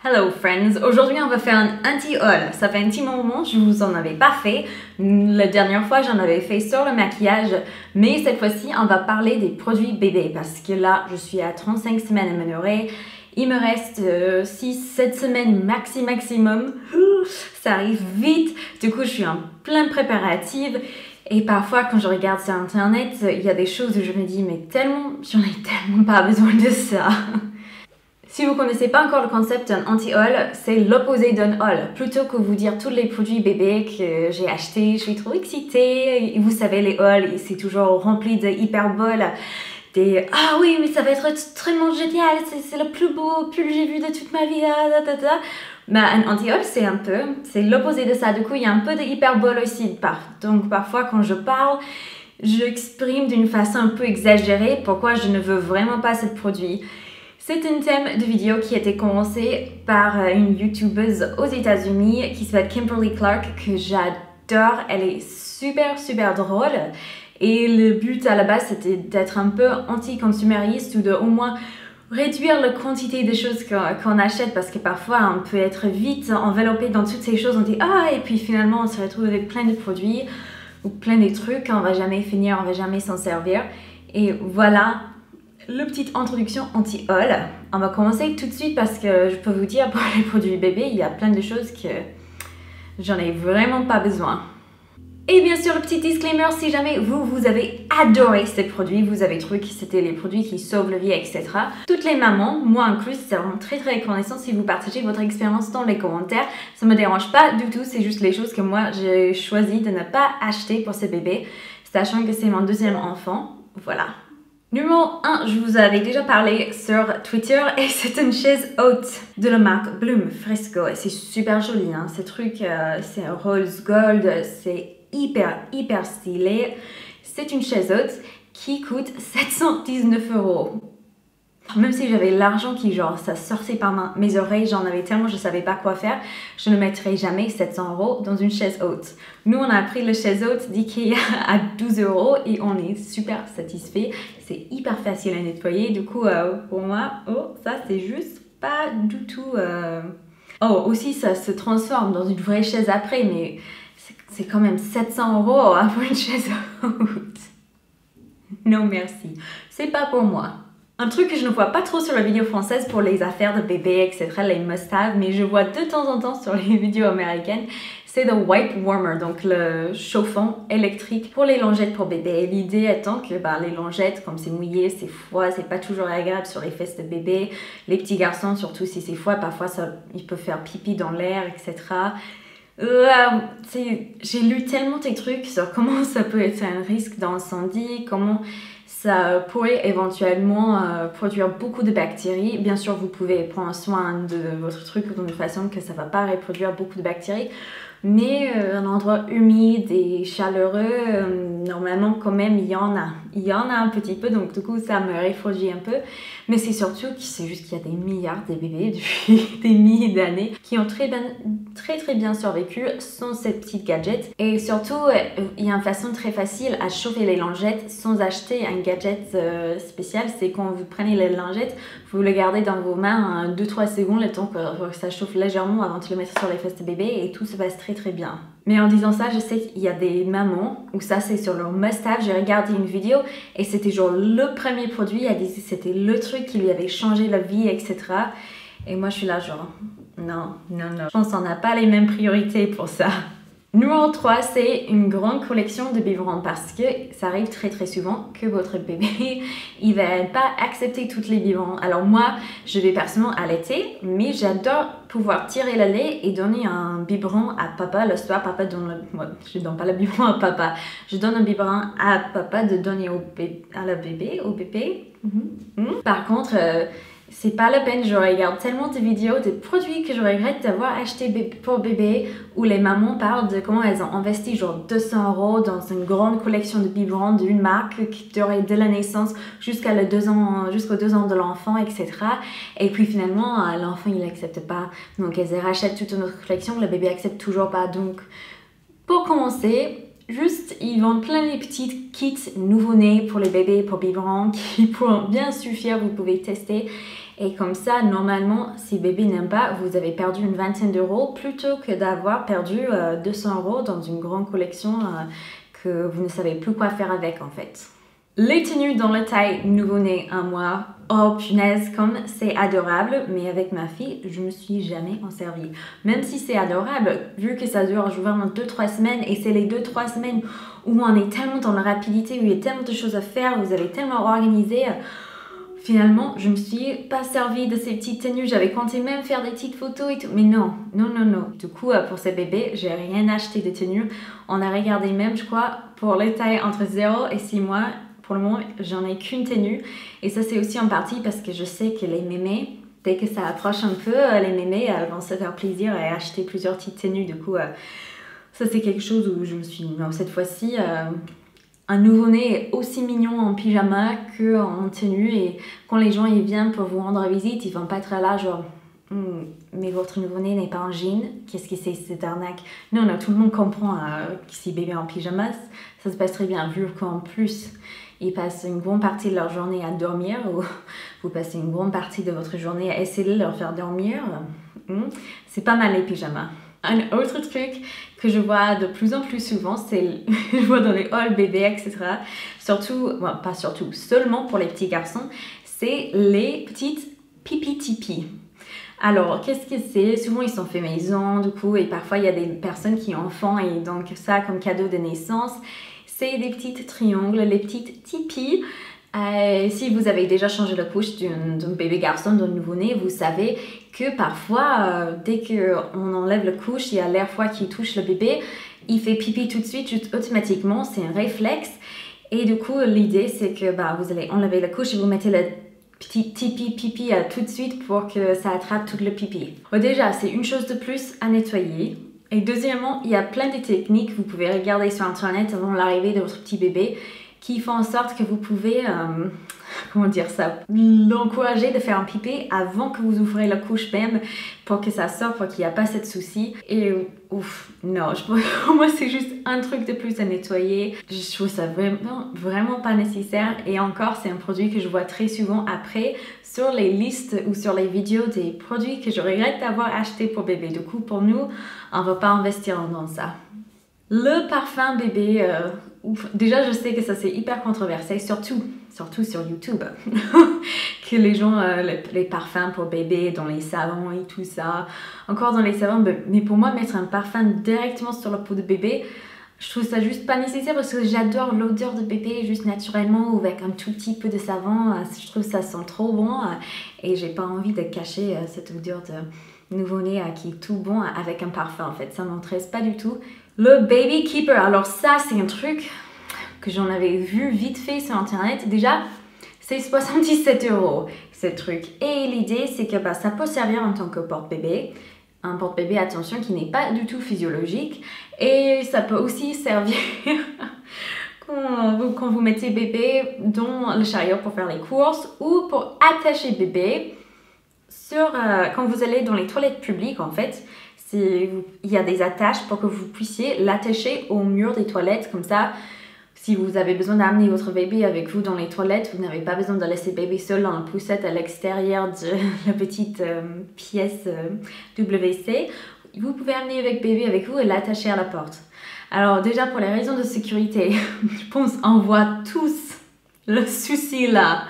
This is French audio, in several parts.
Hello friends, aujourd'hui on va faire un anti-haul. Ça fait un petit moment, je vous en avais pas fait. La dernière fois j'en avais fait sur le maquillage, mais cette fois-ci on va parler des produits bébés parce que là je suis à 35 semaines améliorées. Il me reste 6-7 semaines maximum. Ça arrive vite, du coup je suis en plein préparatif. Et parfois quand je regarde sur internet, il y a des choses où je me dis mais j'en ai tellement pas besoin de ça. Si vous ne connaissez pas encore le concept d'un anti-haul, c'est l'opposé d'un haul. Plutôt que vous dire tous les produits bébés que j'ai achetés, je suis trop excitée. Et vous savez, les hauls, c'est toujours rempli de hyperboles. Des « Ah oui, mais ça va être extrêmement génial, c'est le plus beau pull que j'ai vu de toute ma vie. » Mais un anti-haul, c'est l'opposé de ça. Du coup, il y a un peu de hyperbole aussi. Donc parfois, quand je parle, j'exprime d'une façon un peu exagérée pourquoi je ne veux vraiment pas ce produit. C'est un thème de vidéo qui a été commencé par une youtubeuse aux États-Unis qui s'appelle Kimberly Clark, que j'adore. Elle est super drôle. Et le but à la base, c'était d'être un peu anti-consumériste ou de au moins réduire la quantité de choses qu'on achète parce que parfois on peut être vite enveloppé dans toutes ces choses. On dit ah, et puis finalement on se retrouve avec plein de produits ou plein de trucs, on va jamais finir, on va jamais s'en servir. Et voilà. La petite introduction anti-haul. On va commencer tout de suite parce que je peux vous dire pour les produits bébés, il y a plein de choses que j'en ai vraiment pas besoin. Et bien sûr, le petit disclaimer, si jamais vous avez adoré ces produits, vous avez trouvé que c'était les produits qui sauvent la vie, etc. Toutes les mamans, moi incluse, c'est vraiment très reconnaissant si vous partagez votre expérience dans les commentaires. Ça me dérange pas du tout, c'est juste les choses que moi j'ai choisi de ne pas acheter pour ces bébés, sachant que c'est mon deuxième enfant. Voilà. Numéro 1, je vous avais déjà parlé sur Twitter et c'est une chaise haute de la marque Bloom Fresco et c'est super joli, hein. Ces trucs, c'est rose gold, c'est hyper stylé. C'est une chaise haute qui coûte 719 €. Même si j'avais l'argent qui ça sortait par mes oreilles, j'en avais tellement, je savais pas quoi faire, je ne mettrais jamais 700 € dans une chaise haute. Nous, on a pris la chaise haute d'Ikea à 12 € et on est super satisfait. C'est hyper facile à nettoyer, du coup, pour moi, ça c'est juste pas du tout... aussi, ça se transforme dans une vraie chaise après, mais c'est quand même 700 € pour une chaise haute. Non merci, c'est pas pour moi. Un truc que je ne vois pas trop sur la vidéo française pour les affaires de bébé, etc., les must-have, mais je vois de temps en temps sur les vidéos américaines, c'est le wipe warmer, donc le chauffant électrique pour les lingettes pour bébé. L'idée étant que les lingettes, comme c'est mouillé, c'est froid, c'est pas toujours agréable sur les fesses de bébé. Les petits garçons, surtout si c'est froid, parfois ils peuvent faire pipi dans l'air, etc. J'ai lu tellement des trucs sur comment ça peut être un risque d'incendie, comment ça pourrait éventuellement produire beaucoup de bactéries. Bien sûr, vous pouvez prendre soin de votre truc d'une façon que ça ne va pas reproduire beaucoup de bactéries. Mais un endroit humide et chaleureux, normalement quand même il y en a. Il y en a un petit peu, donc du coup ça me refroidit un peu. Mais c'est surtout que c'est juste qu'il y a des milliards de bébés depuis des milliers d'années qui ont très bien survécu sans cette petite gadget. Et surtout, il y a une façon très facile à chauffer les lingettes sans acheter un gadget spécial. C'est quand vous prenez les lingettes, vous le gardez dans vos mains 2-3 secondes, le temps que ça chauffe légèrement avant de le mettre sur les fesses de bébé et tout se passe très bien. Mais en disant ça, je sais qu'il y a des mamans où ça c'est sur leur must-have. J'ai regardé une vidéo et c'était le premier produit. Elle disait que c'était le truc qui lui avait changé la vie, etc. Et moi je suis là non. Je pense qu'on n'a pas les mêmes priorités pour ça. Numéro 3, c'est une grande collection de biberons parce que ça arrive très souvent que votre bébé, il va pas accepter toutes les biberons. Alors moi, je vais personnellement allaiter, mais j'adore pouvoir tirer le lait et donner un biberon à papa. Le soir, papa donne je donne pas le biberon à papa, je donne un biberon à papa de donner au bébé. Par contre, c'est pas la peine, je regarde tellement de vidéos de produits que je regrette d'avoir acheté pour bébé où les mamans parlent de comment elles ont investi 200 € dans une grande collection de biberons d'une marque qui durait de la naissance jusqu'aux 2 ans de l'enfant, etc. Et puis finalement, l'enfant il accepte pas, donc elles rachètent toute une autre collection, le bébé accepte toujours pas. Donc pour commencer, ils vendent plein de petits kits nouveau-nés pour les bébés, pour biberons qui pourront bien suffire, vous pouvez tester. Et comme ça, normalement, si bébé n'aime pas, vous avez perdu une vingtaine d'euros plutôt que d'avoir perdu 200 euros dans une grande collection que vous ne savez plus quoi faire avec en fait. Les tenues dans la taille nouveau-né 1 mois, oh punaise, comme c'est adorable, mais avec ma fille, je me suis jamais en servie. Même si c'est adorable, vu que ça dure vraiment 2-3 semaines, et c'est les 2-3 semaines où on est tellement dans la rapidité, où il y a tellement de choses à faire, vous avez tellement organisé, finalement, je me suis pas servie de ces petites tenues. J'avais compté même faire des petites photos et tout, mais non. Du coup, pour ces bébés, j'ai rien acheté de tenues. On a regardé même, je crois, pour les tailles entre 0 et 6 mois. Pour le moment, j'en ai qu'une tenue. Et ça, c'est aussi en partie parce que je sais que les mémés, dès que ça approche un peu, les mémés vont se faire plaisir et acheter plusieurs petites tenues. Du coup, ça, c'est quelque chose où je me suis dit, non, cette fois-ci, un nouveau-né est aussi mignon en pyjama qu'en tenue. Et quand les gens ils viennent pour vous rendre visite, ils vont pas être là genre... mais votre nouveau-né n'est pas en jean, qu'est-ce que c'est cette arnaque? Non, tout le monde comprend que si bébé est en pyjama, ça se passe très bien, vu qu'en plus, ils passent une grande partie de leur journée à dormir, ou vous passez une grande partie de votre journée à essayer de leur faire dormir. C'est pas mal les pyjamas. Un autre truc que je vois de plus en plus souvent, c'est, je vois dans les halls bébés, etc. Surtout, bon, pas surtout, seulement pour les petits garçons, c'est les petites pipi-tipis. Alors, qu'est-ce que c'est? Souvent, ils sont faits maison, du coup, et parfois, il y a des personnes qui ont enfants, et donc ça, comme cadeau de naissance, c'est des petites triangles, les petites tipis. Si vous avez déjà changé la couche d'un bébé garçon, d'un nouveau-né, vous savez que parfois, dès qu'on enlève la couche, il y a l'air froid qui touche le bébé, il fait pipi tout de suite, juste automatiquement, c'est un réflexe. Et du coup, l'idée, c'est que vous allez enlever la couche et vous mettez le petit tipi pipi tout de suite pour que ça attrape tout le pipi. Déjà, c'est une chose de plus à nettoyer. Et deuxièmement, il y a plein de techniques que vous pouvez regarder sur internet avant l'arrivée de votre petit bébé qui font en sorte que vous pouvez, comment dire ça, l'encourager de faire un pipi avant que vous ouvrez la couche même pour que ça sorte, pour qu'il n'y a pas cette souci. Et ouf, non, pour moi c'est juste un truc de plus à nettoyer. Je trouve ça vraiment pas nécessaire. Et encore, c'est un produit que je vois très souvent après sur les listes ou sur les vidéos des produits que je regrette d'avoir acheté pour bébé. Du coup, pour nous, on va pas investir dans ça. Le parfum bébé, déjà je sais que ça c'est hyper controversé, surtout sur YouTube, que les gens, les parfums pour bébé dans les salons et tout ça, encore dans les salons, mais pour moi mettre un parfum directement sur la peau de bébé, je trouve ça juste pas nécessaire parce que j'adore l'odeur de bébé juste naturellement ou avec un tout petit peu de savon, je trouve ça sent trop bon et j'ai pas envie de cacher cette odeur de nouveau-né qui est tout bon avec un parfum en fait, ça m'intéresse pas du tout. Le Baby Keeper, alors ça c'est un truc que j'en avais vu vite fait sur internet. Déjà, c'est 77 € ce truc. Et l'idée c'est que ça peut servir en tant que porte-bébé. Un porte-bébé, attention, qui n'est pas du tout physiologique. Et ça peut aussi servir quand vous mettez bébé dans le chariot pour faire les courses ou pour attacher bébé quand vous allez dans les toilettes publiques en fait. Il y a des attaches pour que vous puissiez l'attacher au mur des toilettes. Comme ça, si vous avez besoin d'amener votre bébé avec vous dans les toilettes, vous n'avez pas besoin de laisser bébé seul dans la poussette à l'extérieur de la petite pièce WC. Vous pouvez amener avec bébé avec vous et l'attacher à la porte. Alors déjà, pour les raisons de sécurité, je pense qu'on voit tous le souci là.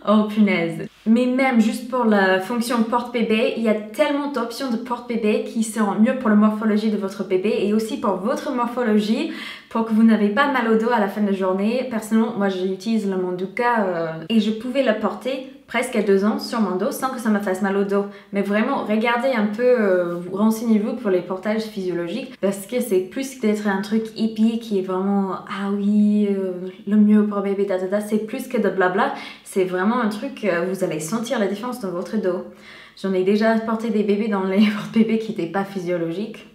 Oh punaise. Mais même juste pour la fonction porte-bébé, il y a tellement d'options de porte-bébé qui seront mieux pour la morphologie de votre bébé et aussi pour votre morphologie, pour que vous n'avez pas mal au dos à la fin de la journée. Personnellement, moi j'utilise le Manduka et je pouvais le porter presque à 2 ans sur mon dos sans que ça me fasse mal au dos. Mais vraiment, regardez un peu, renseignez-vous pour les portages physiologiques parce que c'est plus d'être un truc hippie qui est vraiment « Ah oui, le mieux pour bébé, c'est plus que de blabla. C'est vraiment un truc, vous allez sentir la différence dans votre dos. J'en ai déjà porté des bébés dans les porte-bébés qui n'étaient pas physiologiques,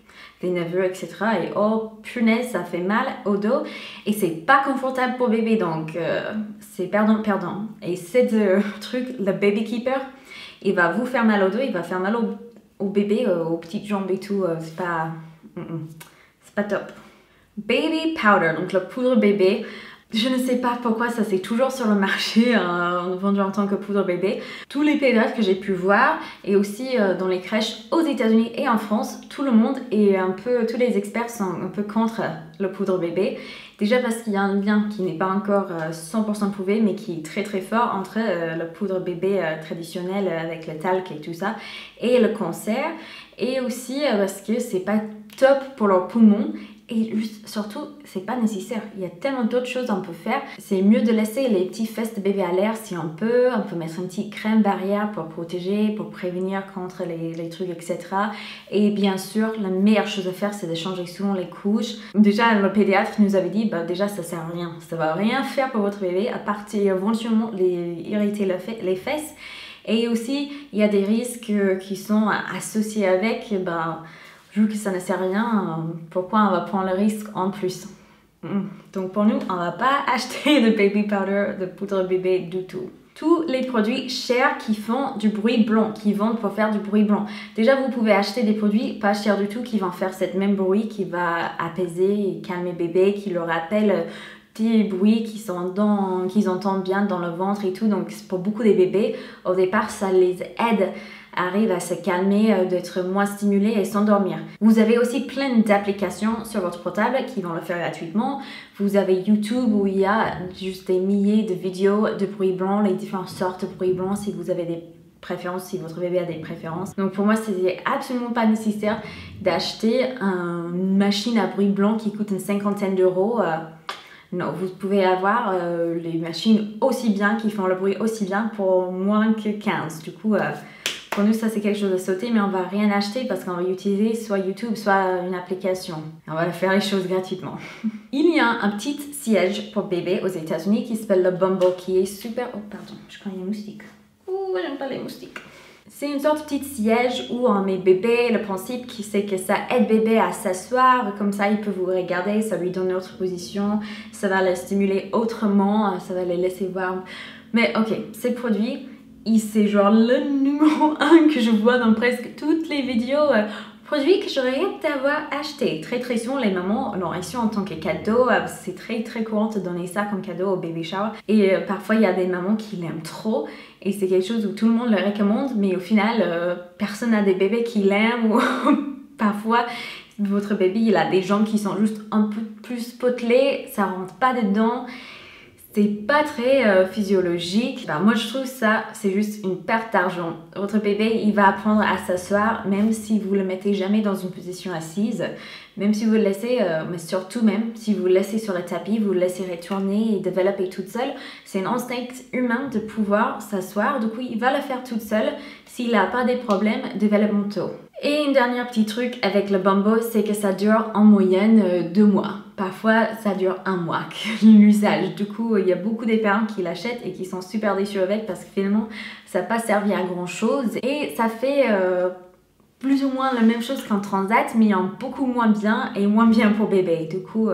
des neveux, etc. Et oh punaise, ça fait mal au dos et c'est pas confortable pour bébé, donc c'est perdant. Et c'est le truc, le Baby Keeper, il va vous faire mal au dos, il va faire mal au bébé, aux petites jambes et tout, c'est pas top. Baby Powder, donc la poudre bébé. Je ne sais pas pourquoi ça c'est toujours sur le marché vendu en tant que poudre bébé. Tous les pédiatres que j'ai pu voir et aussi dans les crèches aux États-Unis et en France, tout le monde et tous les experts sont un peu contre le poudre bébé. Déjà parce qu'il y a un lien qui n'est pas encore 100% prouvé mais qui est très très fort entre le poudre bébé traditionnel avec le talc et tout ça et le cancer. Et aussi parce que c'est pas top pour leurs poumons. Et juste, surtout, c'est pas nécessaire. Il y a tellement d'autres choses qu'on peut faire. C'est mieux de laisser les petits fesses de bébé à l'air si on peut. On peut mettre une petite crème barrière pour protéger, pour prévenir contre les trucs, etc. Et bien sûr, la meilleure chose à faire, c'est de changer souvent les couches. Déjà, le pédiatre nous avait dit, déjà, ça sert à rien. Ça va rien faire pour votre bébé, à part éventuellement irriter les fesses. Et aussi, il y a des risques qui sont associés avec, vu que ça ne sert à rien, pourquoi on va prendre le risque en plus? Donc pour nous, on ne va pas acheter de baby powder, de poudre bébé du tout. Tous les produits chers qui font du bruit blanc, qui vendent pour faire du bruit blanc. Déjà, vous pouvez acheter des produits pas chers du tout qui vont faire ce même bruit, qui va apaiser et calmer bébé, qui leur rappelle des bruits qu'ils entendent bien dans le ventre et tout. Donc pour beaucoup des bébés, au départ, ça les aide arrivent à se calmer, d'être moins stimulés et s'endormir. Vous avez aussi plein d'applications sur votre portable qui vont le faire gratuitement. Vous avez YouTube où il y a juste des milliers de vidéos de bruit blanc, les différentes sortes de bruit blanc si vous avez des préférences, si votre bébé a des préférences. Donc pour moi, c'est absolument pas nécessaire d'acheter une machine à bruit blanc qui coûte une 50aine d'euros. Non, vous pouvez avoir les machines aussi bien, qui font le bruit aussi bien pour moins que 15. Du coup, pour nous, ça c'est quelque chose de sauter, mais on va rien acheter parce qu'on va utiliser soit YouTube, soit une application. On va faire les choses gratuitement. Il y a un petit siège pour bébé aux États-Unis qui s'appelle le Bumbo, qui est super... Oh pardon, je crois qu'il y a un moustique. Oh, j'aime pas les moustiques. C'est une sorte de petit siège où on met bébé. Le principe, c'est que ça aide bébé à s'asseoir. Comme ça, il peut vous regarder, ça lui donne une autre position. Ça va le stimuler autrement, ça va les laisser voir. Mais ok, ces produits, c'est genre le numéro 1 que je vois dans presque toutes les vidéos. Produits que j'aurais rien d'avoir acheté. Très très souvent, les mamans l'ont reçu en tant que cadeau. C'est très très courant de donner ça comme cadeau au baby shower. Et parfois, il y a des mamans qui l'aiment trop. Et c'est quelque chose où tout le monde le recommande. Mais au final, personne n'a des bébés qui l'aiment. Ou parfois, votre bébé, il a des jambes qui sont juste un peu plus potelées. Ça rentre pas dedans. C'est pas très physiologique. Moi, je trouve ça, c'est juste une perte d'argent. Votre bébé, il va apprendre à s'asseoir, même si vous le mettez jamais dans une position assise. Même si vous le laissez, mais surtout même, si vous le laissez sur le tapis, vous le laissez retourner et développer toute seule. C'est un instinct humain de pouvoir s'asseoir. Du coup, il va le faire toute seule s'il n'a pas des problèmes développementaux. Et un dernier petit truc avec le Bumbo, c'est que ça dure en moyenne 2 mois. Parfois, ça dure 1 mois, l'usage. Du coup, il y a beaucoup des parents qui l'achètent et qui sont super déçus avec parce que finalement, ça n'a pas servi à grand chose. Et ça fait plus ou moins la même chose qu'un transat, mais en beaucoup moins bien et moins bien pour bébé. Du coup,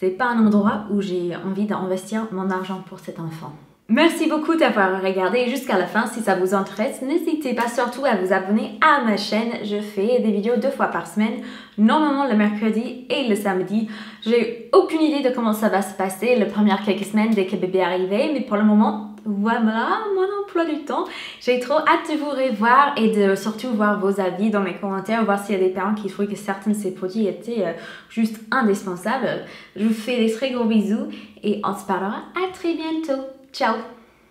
c'est pas un endroit où j'ai envie d'investir mon argent pour cet enfant. Merci beaucoup d'avoir regardé jusqu'à la fin. Si ça vous intéresse, n'hésitez pas surtout à vous abonner à ma chaîne. Je fais des vidéos 2 fois par semaine, normalement le mercredi et le samedi. J'ai aucune idée de comment ça va se passer les premières quelques semaines dès que bébé est arrivé, mais pour le moment, voilà mon emploi du temps. J'ai trop hâte de vous revoir et de surtout voir vos avis dans les commentaires, voir s'il y a des parents qui trouvent que certains de ces produits étaient juste indispensables. Je vous fais des très gros bisous et on se parlera à très bientôt. Ciao!